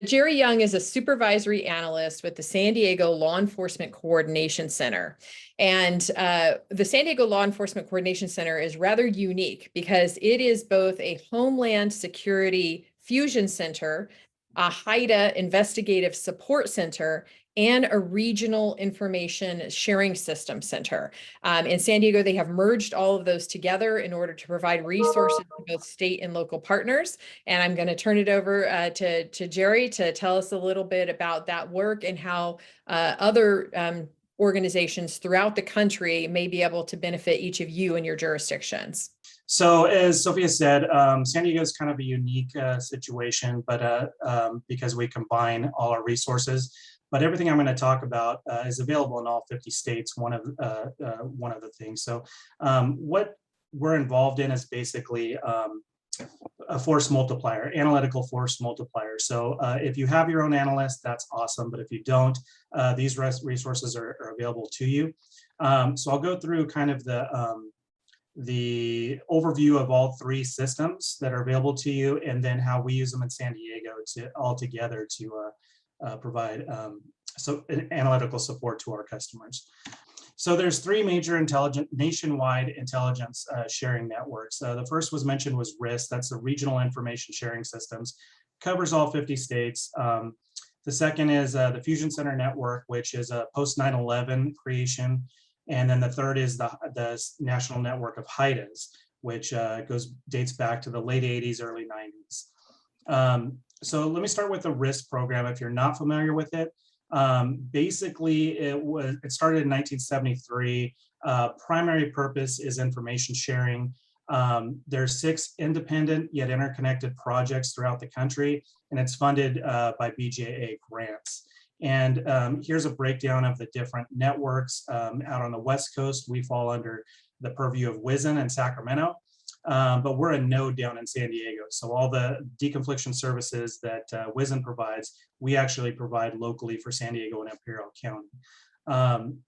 Jerry Young is a supervisory analyst with the San Diego Law Enforcement Coordination Center. And the San Diego Law Enforcement Coordination Center is rather unique because it is both a Homeland Security Fusion Center, a HIDTA Investigative Support Center, and a Regional Information Sharing System Center. In San Diego, they have merged all of those together in order to provide resources to both state and local partners. And I'm going to turn it over to Jerry to tell us a little bit about that work and how other organizations throughout the country may be able to benefit each of you in your jurisdictions. So as Sophia said, San Diego is kind of a unique situation, but because we combine all our resources. But everything I'm going to talk about is available in all 50 states. One of the things. So what we're involved in is basically a force multiplier, analytical force multiplier. So if you have your own analyst, that's awesome. But if you don't, these resources are available to you. So I'll go through kind of the overview of all three systems that are available to you, and then how we use them in San Diego all together to provide analytical support to our customers. So there's three major nationwide intelligence sharing networks. The first was RIST. That's the Regional Information Sharing Systems, covers all 50 states. The second is the Fusion Center Network, which is a post 9/11 creation. And then the third is the National Network of HIDTAs, which dates back to the late 80s, early 90s. So let me start with the RIST program. If you're not familiar with it, basically it started in 1973. Primary purpose is information sharing. There's 6 independent yet interconnected projects throughout the country, and it's funded by BJA grants. And here's a breakdown of the different networks. Out on the West Coast, we fall under the purview of WISN and Sacramento. But we're a node down in San Diego. So all the deconfliction services that WISN provides, we actually provide locally for San Diego and Imperial County.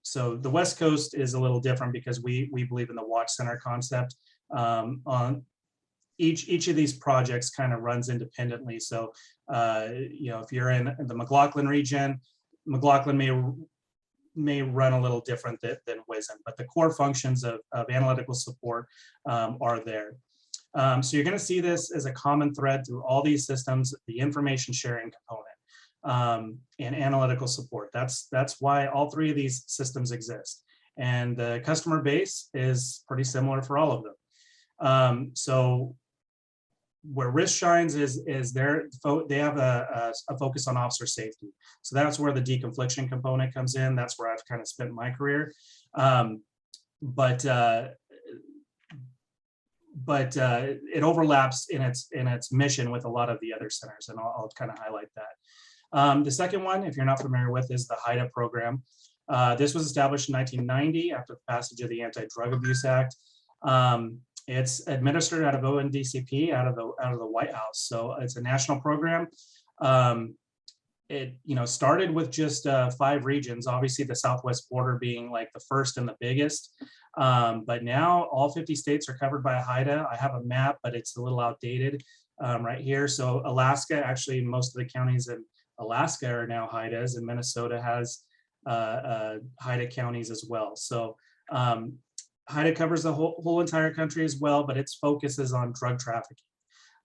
So the West Coast is a little different because we believe in the watch center concept. On each of these projects kind of runs independently. So if you're in the McLaughlin region, McLaughlin may run a little different than WISN, but the core functions of analytical support are there. So you're going to see this as a common thread through all these systems, the information sharing component and analytical support. That's why all three of these systems exist. And the customer base is pretty similar for all of them. So where RIST shines is they have a focus on officer safety. So that's where the deconfliction component comes in. That's where I've kind of spent my career. But it overlaps in its mission with a lot of the other centers, and I'll kind of highlight that. The second one, if you're not familiar with, is the HIDTA program. This was established in 1990 after the passage of the Anti-Drug Abuse Act. It's administered out of ONDCP, out of the White House. So it's a national program. It started with just 5 regions, obviously the Southwest border being like the first and the biggest. But now all 50 states are covered by a HIDTA. I have a map, but it's a little outdated right here. So Alaska, actually most of the counties in Alaska are now HIDTAs, and Minnesota has HIDTA counties as well. So HIDTA covers the whole entire country as well, but its focus is on drug trafficking.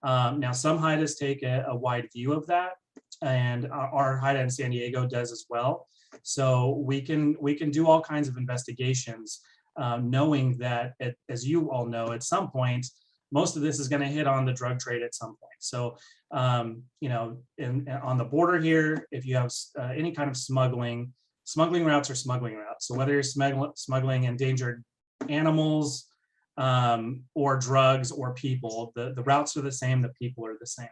Now, some HIDTAs take a wide view of that, and our HIDTA in San Diego does as well. So we can do all kinds of investigations, knowing that, as you all know, at some point, most of this is going to hit on the drug trade at some point. So, on the border here, if you have any kind of smuggling routes are smuggling routes. So whether you're smuggling endangered animals or drugs or people, the routes are the same, the people are the same.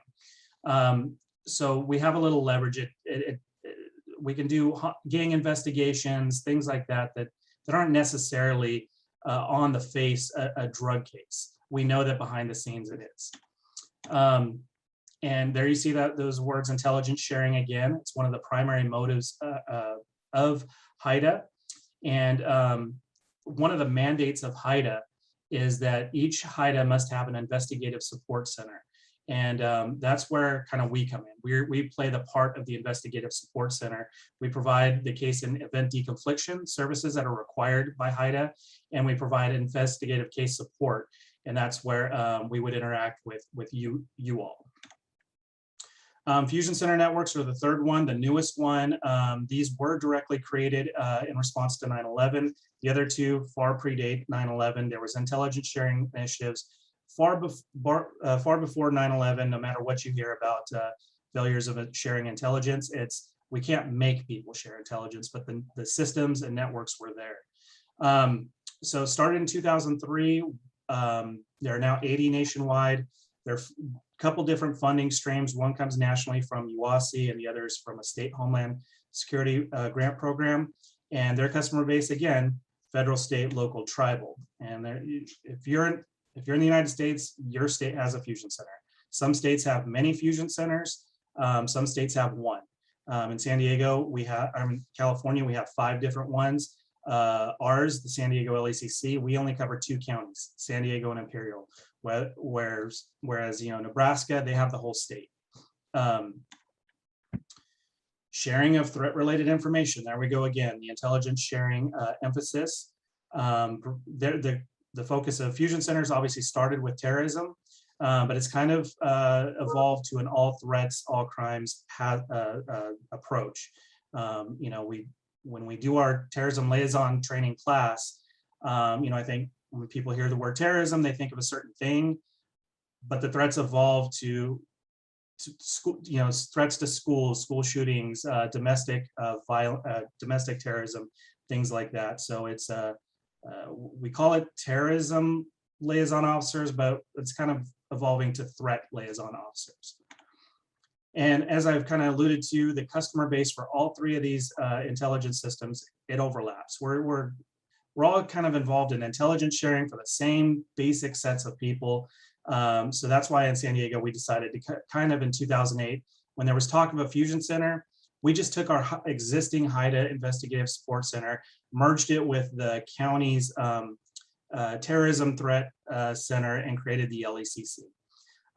So we have a little leverage. We can do gang investigations, things like that aren't necessarily on the face a drug case. We know that behind the scenes it is. And there you see those words, intelligence sharing again. It's one of the primary motives of HIDTA. And one of the mandates of HIDTA is that each HIDTA must have an investigative support center. And that's where kind of we come in. We play the part of the Investigative Support Center. We provide the case and event deconfliction services that are required by HIDTA, and we provide investigative case support. And that's where we would interact with you all. Fusion Center networks are the third one, the newest one. These were directly created in response to 9/11. The other two far predate 9/11. There was intelligence sharing initiatives far before 9/11. No matter what you hear about failures of sharing intelligence, we can't make people share intelligence, but the systems and networks were there. So started in 2003. There are now 80 nationwide. There are a couple different funding streams. One comes nationally from UASI and the other is from a state Homeland Security grant program. And their customer base, again, federal, state, local, tribal. And if you're in the United States, your state has a fusion center. Some states have many fusion centers. Some states have one. In San Diego, California, we have 5 different ones. Ours, the San Diego LACC, we only cover 2 counties, San Diego and Imperial, whereas Nebraska, they have the whole state. Sharing of threat-related information, there we go again, the intelligence sharing emphasis. The focus of fusion centers obviously started with terrorism, but it's kind of evolved to an all threats, all crimes approach. When we do our terrorism liaison training class, I think when people hear the word terrorism, they think of a certain thing, but the threats evolve to school, threats to schools, school shootings, domestic terrorism, things like that. So it's we call it terrorism liaison officers, but it's kind of evolving to threat liaison officers. And as I've kind of alluded to, the customer base for all 3 of these intelligence systems, it overlaps. We're all kind of involved in intelligence sharing for the same basic sets of people. So that's why in San Diego, we decided to kind of in 2008, when there was talk of a fusion center, we just took our existing HIDTA Investigative Support Center, merged it with the county's Terrorism Threat Center, and created the LACC.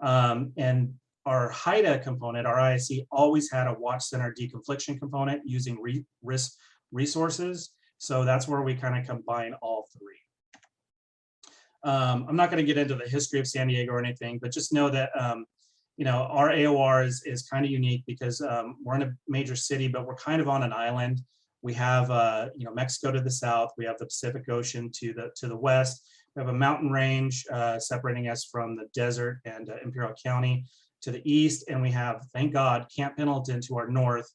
And our HIDTA component, our ISC, always had a Watch Center deconfliction component using risk resources. So that's where we kind of combine all 3. I'm not going to get into the history of San Diego or anything, but just know that our AOR is kind of unique because we're in a major city, but we're kind of on an island. We have Mexico to the south. We have the Pacific Ocean to the west. We have a mountain range separating us from the desert and Imperial County to the east, and we have, thank God, Camp Pendleton to our north,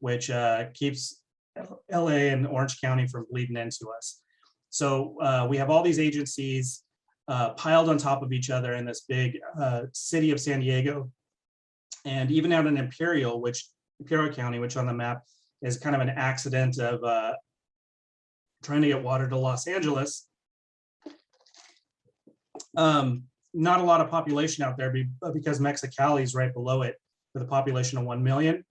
which keeps LA and Orange County from bleeding into us. So we have all these agencies piled on top of each other in this big city of San Diego. And even out in Imperial County, which on the map is kind of an accident of trying to get water to Los Angeles. Not a lot of population out there because Mexicali is right below it with a population of 1 million.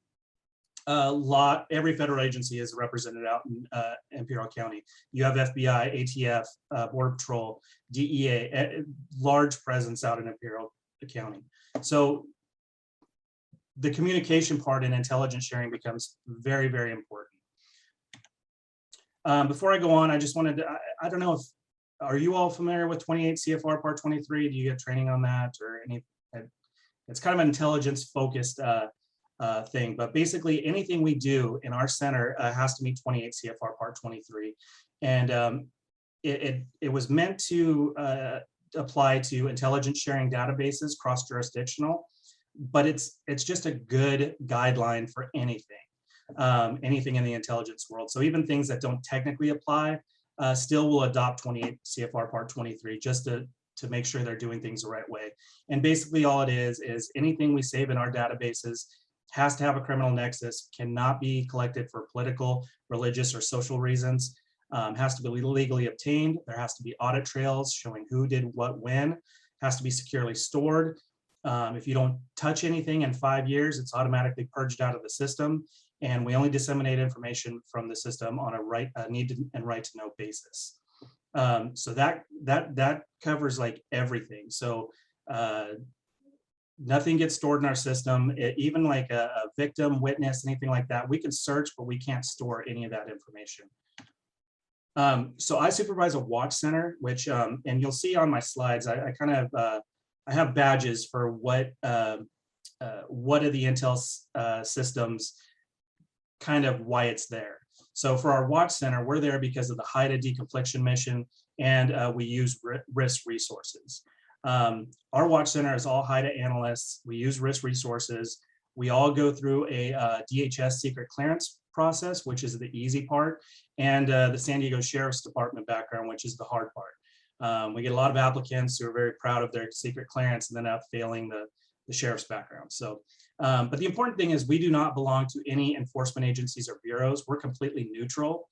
Every federal agency is represented out in Imperial County. You have FBI, ATF, Border Patrol, DEA, large presence out in Imperial County. So the communication part in intelligence sharing becomes very, very important. Before I go on, I just wanted to, I don't know if, are you all familiar with 28 CFR Part 23? Do you get training on that or any? It's kind of an intelligence focused thing, but basically anything we do in our center has to meet 28 CFR Part 23. And it was meant to apply to intelligence sharing databases, cross-jurisdictional, but it's just a good guideline for anything in the intelligence world. So even things that don't technically apply still will adopt 28 CFR Part 23 just to make sure they're doing things the right way. And basically all it is anything we save in our databases has to have a criminal nexus, cannot be collected for political, religious, or social reasons, has to be legally obtained. There has to be audit trails showing who did what when, has to be securely stored. If you don't touch anything in 5 years, it's automatically purged out of the system. And we only disseminate information from the system on a need and right to know basis. So that covers like everything. So Nothing gets stored in our system. Even like a victim, witness, anything like that, we can search, but we can't store any of that information. So I supervise a watch center, which, and you'll see on my slides, I kind of, I have badges for what are the Intel systems, kind of why it's there. So for our watch center, we're there because of the HIDTA deconfliction mission, and we use risk resources. Our watch center is all HIDTA analysts. We use risk resources. We all go through a DHS secret clearance process, which is the easy part, and the San Diego Sheriff's Department background, which is the hard part. We get a lot of applicants who are very proud of their secret clearance and then up failing the sheriff's background. So, but the important thing is we do not belong to any enforcement agencies or bureaus. We're completely neutral.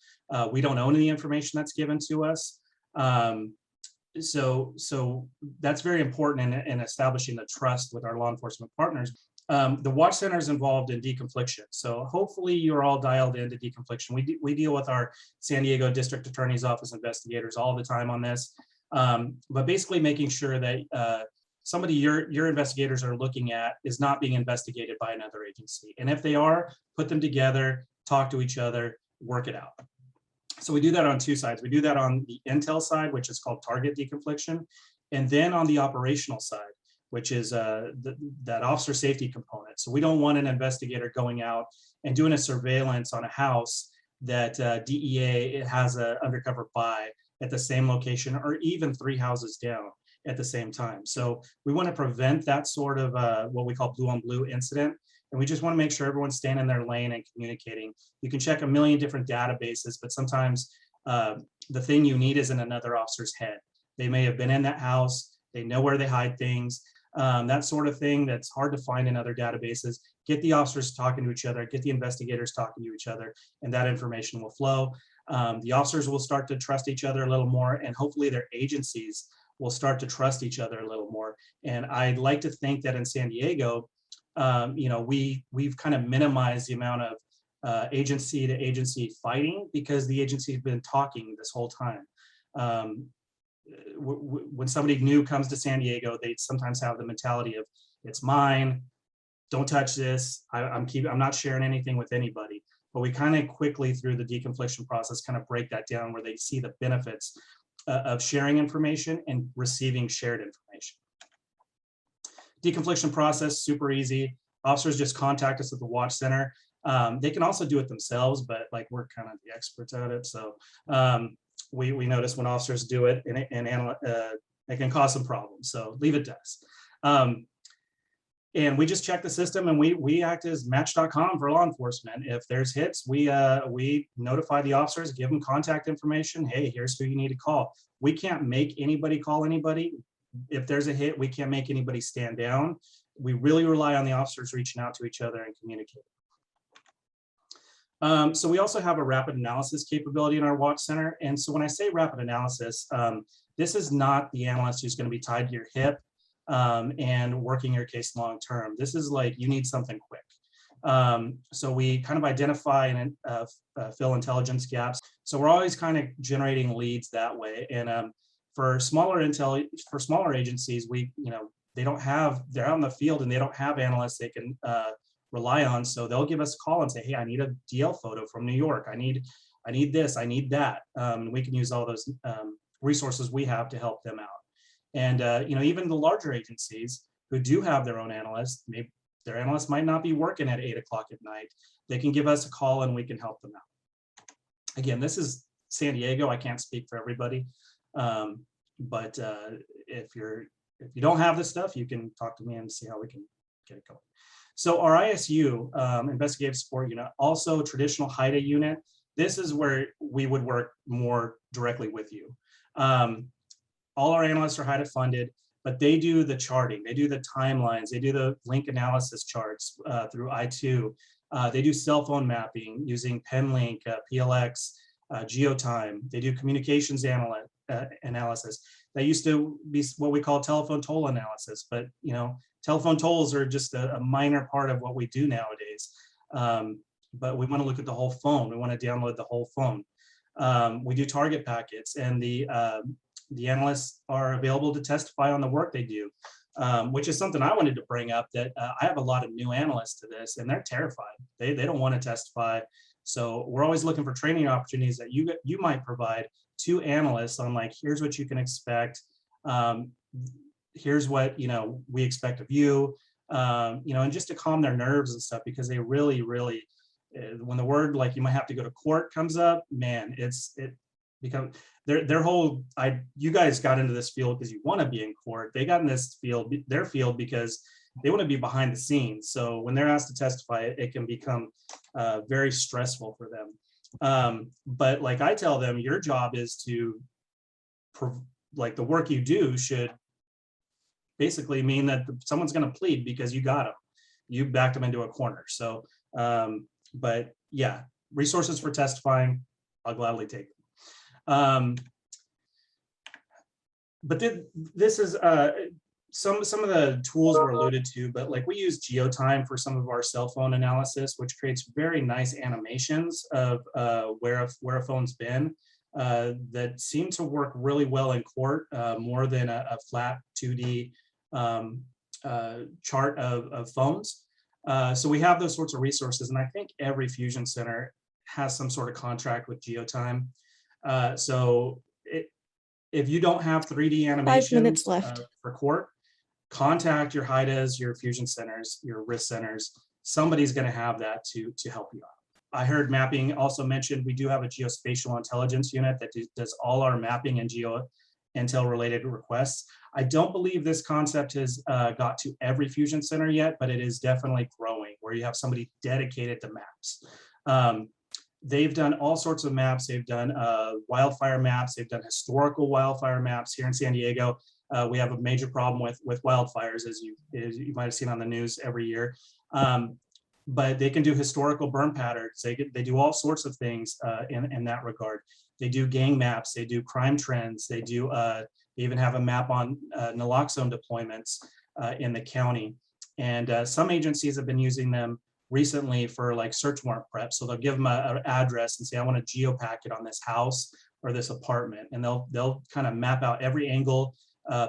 We don't own any information that's given to us. So that's very important in establishing the trust with our law enforcement partners. The watch center is involved in deconfliction. So hopefully you're all dialed into deconfliction. We deal with our San Diego District Attorney's Office investigators all the time on this. But basically making sure that somebody your investigators are looking at is not being investigated by another agency. And if they are, put them together, talk to each other, work it out. So we do that on two sides. We do that on the intel side, which is called target deconfliction, and then on the operational side, which is that officer safety component. So we don't want an investigator going out and doing a surveillance on a house that DEA has an undercover buy at the same location, or even 3 houses down at the same time. So we want to prevent that sort of what we call blue on blue incident. And we just want to make sure everyone's staying in their lane and communicating. You can check a million different databases, but sometimes the thing you need is in another officer's head. They may have been in that house, they know where they hide things, that sort of thing that's hard to find in other databases. Get the officers talking to each other, get the investigators talking to each other, and that information will flow. The officers will start to trust each other a little more, and hopefully their agencies will start to trust each other a little more. And I'd like to think that in San Diego, you know, we've kind of minimized the amount of agency to agency fighting, because the agency has been talking this whole time. When somebody new comes to San Diego, they sometimes have the mentality of, it's mine, don't touch this, I'm not sharing anything with anybody. But we kind of quickly, through the deconfliction process, kind of break that down, where they see the benefits of sharing information and receiving shared information. Deconfliction process, super easy. Officers just contact us at the watch center. They can also do it themselves, but like, we're kind of the experts at it. So we notice when officers do it, and it can cause some problems. So leave it to us. And we just check the system, and we act as match.com for law enforcement. If there's hits, we notify the officers, give them contact information. Hey, here's who you need to call. We can't make anybody call anybody. If there's a hit, we can't make anybody stand down. We really rely on the officers reaching out to each other and communicating. So we also have a rapid analysis capability in our watch center. And so when I say rapid analysis, this is not the analyst who's going to be tied to your hip and working your case long term. This is like, you need something quick. So we kind of identify and fill intelligence gaps. So we're always kind of generating leads that way. And for smaller agencies, they're out in the field and they don't have analysts they can rely on. So they'll give us a call and say, hey, I need a DL photo from New York. I need this, I need that. We can use all those resources we have to help them out. And even the larger agencies who do have their own analysts, maybe their analysts might not be working at 8 o'clock at night. They can give us a call and we can help them out. Again, this is San Diego. I can't speak for everybody. But if you don't have this stuff, you can talk to me and see how we can get it going. So our ISU, investigative support unit, also traditional HIDTA unit. This is where we would work more directly with you. All our analysts are HIDTA funded, but they do the charting, they do the timelines, they do the link analysis charts through I2. They do cell phone mapping using PenLink, PLX, GeoTime. They do communications analysis. That used to be what we call telephone toll analysis, but telephone tolls are just a minor part of what we do nowadays. But we want to look at the whole phone. We want to download the whole phone. We do target packets, and the analysts are available to testify on the work they do. which is something I wanted to bring up, that I have a lot of new analysts to this, and they're terrified. They don't want to testify. So we're always looking for training opportunities that you might provide to analysts on, like, here's what you can expect. Here's what, we expect of you, and just to calm their nerves and stuff, because they really, when the word, like, you might have to go to court comes up, man, it becomes their whole, you guys got into this field because you want to be in court. They got in this field, their field, because they want to be behind the scenes. So when they're asked to testify, it can become very stressful for them. But like I tell them, your job is to, like, the work you do should basically mean that someone's going to plead because you got them. You backed them into a corner. So, but yeah, resources for testifying, I'll gladly take them. But this is some of the tools were alluded to, but like we use GeoTime for some of our cell phone analysis, which creates very nice animations of where a phone's been that seem to work really well in court, more than a flat 2D chart of phones. So we have those sorts of resources, and I think every fusion center has some sort of contract with GeoTime. So if you don't have 3D animations 5 minutes left for court, contact your HIDTAs, your fusion centers, your risk centers. Somebody's going to have that to help you out. I heard mapping also mentioned. We do have a geospatial intelligence unit that does all our mapping and geo intel related requests. I don't believe this concept has got to every fusion center yet, but it is definitely growing, where you have somebody dedicated to maps. They've done all sorts of maps. They've done wildfire maps. They've done historical wildfire maps here in San Diego. We have a major problem with wildfires, as you might have seen on the news every year. But they can do historical burn patterns. They do all sorts of things in that regard. They do gang maps. They do crime trends. They do they even have a map on naloxone deployments in the county. And some agencies have been using them recently for like search warrant prep. So they'll give them an address and say, I want a geopacket on this house or this apartment. And they'll kind of map out every angle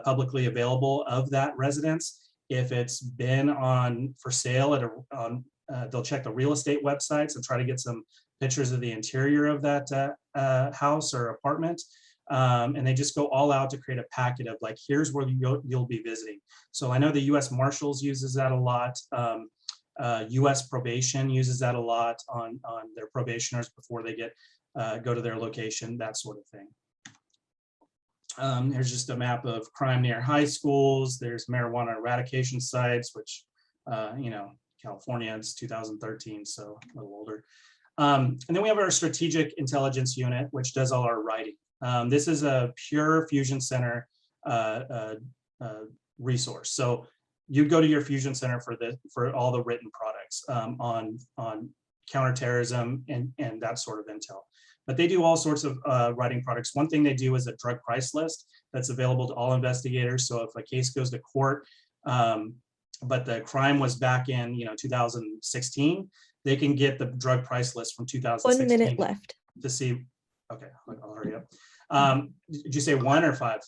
publicly available of that residence. If it's been on for sale they'll check the real estate websites and try to get some pictures of the interior of that house or apartment. And they just go all out to create a packet of, like, here's where you'll be visiting. So I know the U.S. Marshals uses that a lot. U.S. Probation uses that a lot on their probationers before they go to their location, that sort of thing. Here's just a map of crime near high schools. There's marijuana eradication sites, which, California, it's 2013, so a little older. And then we have our strategic intelligence unit, which does all our writing. This is a pure fusion center resource. So you go to your fusion center for all the written products on counterterrorism and that sort of intel. But they do all sorts of writing products. One thing they do is a drug price list that's available to all investigators. So if a case goes to court, but the crime was back in 2016, they can get the drug price list from 2016. 1 minute left to see. Okay, I'll hurry up. Did you say 1 or 5?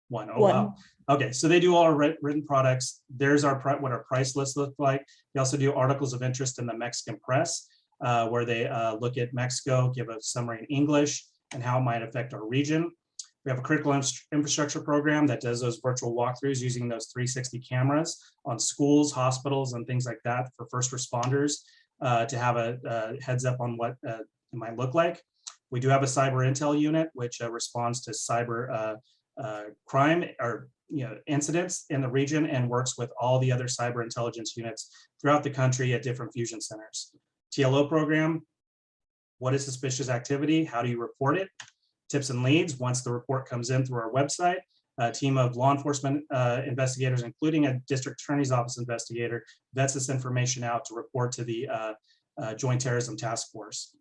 1. Oh, 1. wow. Okay, so they do all our written products. There's what our price list looks like. They also do articles of interest in the Mexican press, where they look at Mexico, give a summary in English and how it might affect our region. We have a critical infrastructure program that does those virtual walkthroughs using those 360 cameras on schools, hospitals, and things like that for first responders to have a heads up on what it might look like. We do have a cyber intel unit, which responds to cyber crime or incidents in the region and works with all the other cyber intelligence units throughout the country at different fusion centers. TLO program, what is suspicious activity? How do you report it? Tips and leads, once the report comes in through our website, a team of law enforcement investigators, including a district attorney's office investigator, vets this information out to report to the Joint Terrorism Task Force.